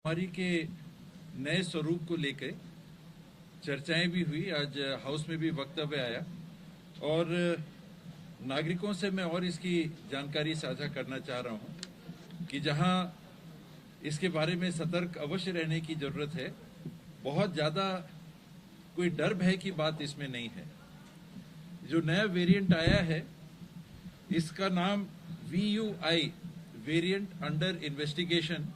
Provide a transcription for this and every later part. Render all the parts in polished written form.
महामारी के नए स्वरूप को लेकर चर्चाएं भी हुई। आज हाउस में भी वक्तव्य आया और नागरिकों से मैं और इसकी जानकारी साझा करना चाह रहा हूं कि जहां इसके बारे में सतर्क अवश्य रहने की जरूरत है, बहुत ज्यादा कोई डर भय की बात इसमें नहीं है। जो नया वेरिएंट आया है इसका नाम VUI वेरिएंट अंडर इन्वेस्टिगेशन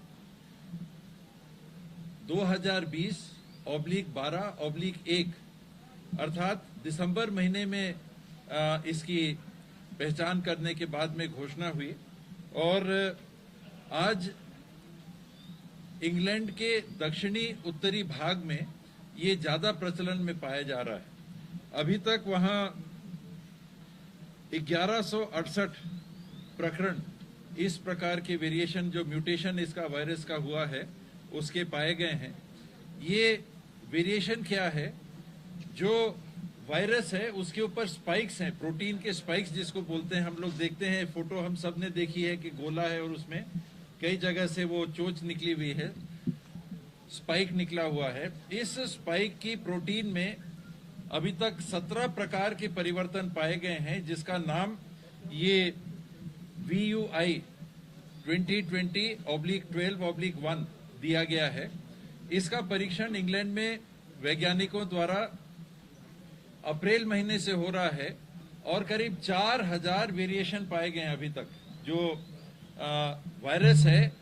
2020/12/1 अर्थात दिसंबर महीने में इसकी पहचान करने के बाद में घोषणा हुई और आज इंग्लैंड के दक्षिणी उत्तरी भाग में ये ज्यादा प्रचलन में पाया जा रहा है। अभी तक वहां 1168 प्रकरण इस प्रकार के वेरिएशन, जो म्यूटेशन इसका वायरस का हुआ है, उसके पाए गए हैं। ये वेरिएशन क्या है? जो वायरस है उसके ऊपर स्पाइक्स हैं, प्रोटीन के स्पाइक्स जिसको बोलते हैं। हम लोग देखते हैं, फोटो हम सब ने देखी है कि गोला है और उसमें कई जगह से वो चोंच निकली हुई है, स्पाइक निकला हुआ है। इस स्पाइक की प्रोटीन में अभी तक 17 प्रकार के परिवर्तन पाए गए हैं, जिसका नाम ये VUI 2020/12/1 दिया गया है। इसका परीक्षण इंग्लैंड में वैज्ञानिकों द्वारा अप्रैल महीने से हो रहा है और करीब 4000 वेरिएशन पाए गए हैं अभी तक। जो वायरस है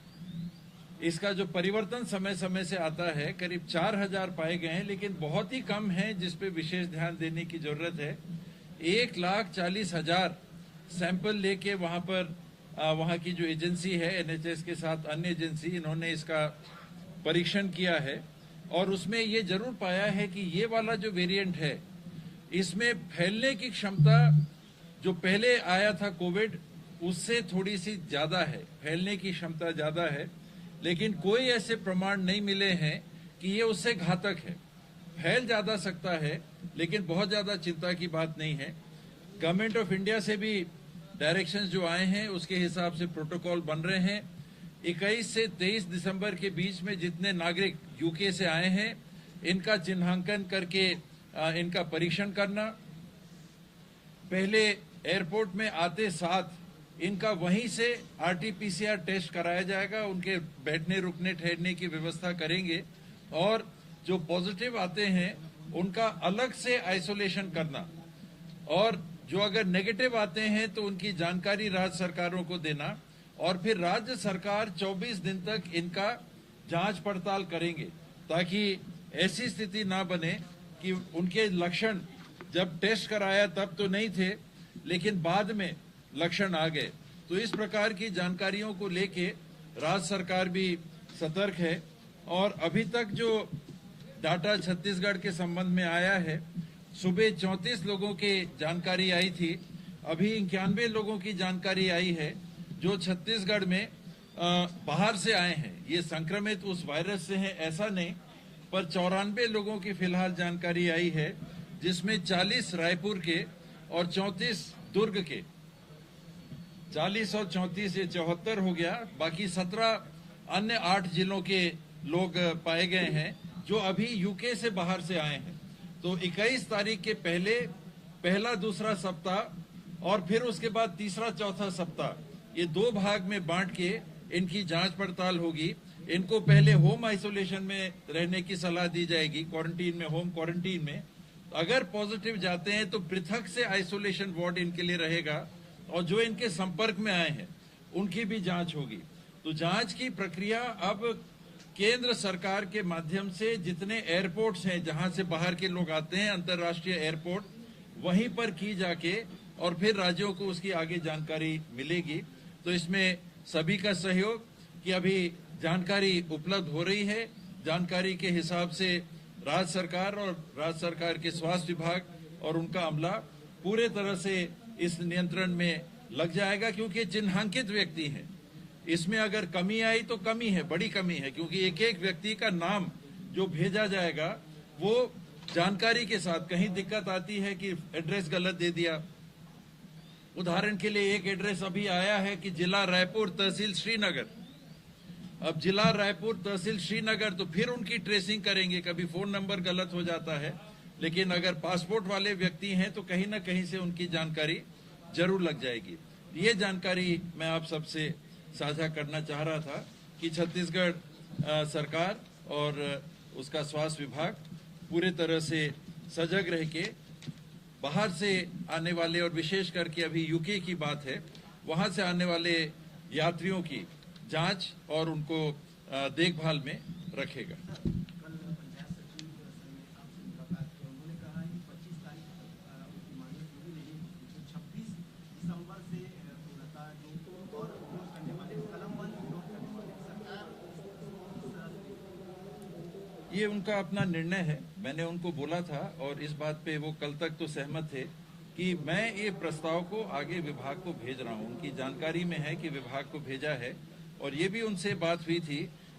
इसका जो परिवर्तन समय समय से आता है, करीब 4000 पाए गए हैं, लेकिन बहुत ही कम है जिस पे विशेष ध्यान देने की जरूरत है। 1,40,000 सैंपल लेके वहां की जो एजेंसी है NHS के साथ अन्य एजेंसी, इन्होंने इसका परीक्षण किया है और उसमें ये जरूर पाया है कि ये वाला जो वेरिएंट है इसमें फैलने की क्षमता जो पहले आया था कोविड उससे थोड़ी सी ज्यादा है, फैलने की क्षमता ज्यादा है, लेकिन कोई ऐसे प्रमाण नहीं मिले हैं कि ये उससे घातक है। फैल ज्यादा सकता है लेकिन बहुत ज्यादा चिंता की बात नहीं है। गवर्नमेंट ऑफ इंडिया से भी डायरेक्शंस जो आए हैं उसके हिसाब से प्रोटोकॉल बन रहे हैं। 21 से 23 दिसंबर के बीच में जितने नागरिक UK से आए हैं इनका चिन्हांकन करके इनका परीक्षण करना, पहले एयरपोर्ट में आते साथ इनका वहीं से RT-PCR टेस्ट कराया जाएगा, उनके बैठने रुकने ठहरने की व्यवस्था करेंगे और जो पॉजिटिव आते हैं उनका अलग से आइसोलेशन करना और जो अगर नेगेटिव आते हैं तो उनकी जानकारी राज्य सरकारों को देना और फिर राज्य सरकार 24 दिन तक इनका जांच पड़ताल करेंगे, ताकि ऐसी स्थिति ना बने कि उनके लक्षण जब टेस्ट कराया तब तो नहीं थे लेकिन बाद में लक्षण आ गए। तो इस प्रकार की जानकारियों को लेके राज्य सरकार भी सतर्क है और अभी तक जो डाटा छत्तीसगढ़ के संबंध में आया है, सुबह 34 लोगों की जानकारी आई थी, अभी 91 लोगों की जानकारी आई है जो छत्तीसगढ़ में बाहर से आए हैं। ये संक्रमित उस वायरस से हैं ऐसा नहीं, पर 94 लोगों की फिलहाल जानकारी आई है, जिसमें 40 रायपुर के और 34 दुर्ग के। 40 और 34 ये 74 हो गया। बाकी 17 अन्य 8 जिलों के लोग पाए गए हैं जो अभी UK से बाहर से आए हैं। तो 21 तारीख के पहला दूसरा सप्ताह और फिर उसके बाद तीसरा चौथा सप्ताह, ये 2 भाग में बांट के इनकी जांच पड़ताल होगी। इनको पहले होम आइसोलेशन में रहने की सलाह दी जाएगी, क्वारंटीन में, होम क्वारंटीन में। अगर पॉजिटिव जाते हैं तो पृथक से आइसोलेशन वार्ड इनके लिए रहेगा और जो इनके संपर्क में आए हैं उनकी भी जांच होगी। तो जांच की प्रक्रिया अब केंद्र सरकार के माध्यम से जितने एयरपोर्ट्स हैं जहां से बाहर के लोग आते हैं, अंतर्राष्ट्रीय एयरपोर्ट, वहीं पर की जाके और फिर राज्यों को उसकी आगे जानकारी मिलेगी। तो इसमें सभी का सहयोग कि अभी जानकारी उपलब्ध हो रही है, जानकारी के हिसाब से राज्य सरकार और राज्य सरकार के स्वास्थ्य विभाग और उनका अमला पूरे तरह से इस नियंत्रण में लग जाएगा, क्योंकि चिन्हांकित व्यक्ति हैं। इसमें अगर कमी आई तो कमी है, बड़ी कमी है, क्योंकि एक एक व्यक्ति का नाम जो भेजा जाएगा वो जानकारी के साथ, कहीं दिक्कत आती है कि एड्रेस गलत दे दिया, उदाहरण के लिए एक एड्रेस अभी आया है कि जिला रायपुर, तहसील श्रीनगर, अब जिला रायपुर, तहसील श्रीनगर, तो फिर उनकी ट्रेसिंग करेंगे। कभी फोन नंबर गलत हो जाता है, लेकिन अगर पासपोर्ट वाले व्यक्ति हैं तो कहीं ना कहीं से उनकी जानकारी जरूर लग जाएगी। ये जानकारी मैं आप सबसे साझा करना चाह रहा था कि छत्तीसगढ़ सरकार और उसका स्वास्थ्य विभाग पूरे तरह से सजग रह के बाहर से आने वाले, और विशेष करके अभी यूके की बात है, वहां से आने वाले यात्रियों की जांच और उनको देखभाल में रखेगा। ये उनका अपना निर्णय है। मैंने उनको बोला था और इस बात पे वो कल तक तो सहमत थे कि मैं ये प्रस्ताव को आगे विभाग को भेज रहा हूँ। उनकी जानकारी में है कि विभाग को भेजा है, और ये भी उनसे बात हुई थी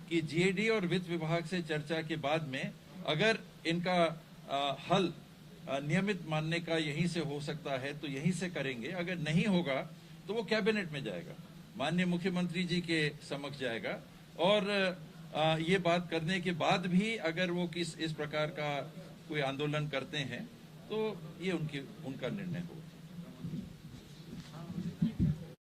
कि जीएडी और वित्त विभाग से चर्चा के बाद में अगर इनका हल नियमित मानने का यहीं से हो सकता है तो यहीं से करेंगे, अगर नहीं होगा तो वो कैबिनेट में जाएगा, माननीय मुख्यमंत्री जी के समक्ष जाएगा, और ये बात करने के बाद भी अगर वो इस प्रकार का कोई आंदोलन करते हैं तो ये उनका निर्णय होगा।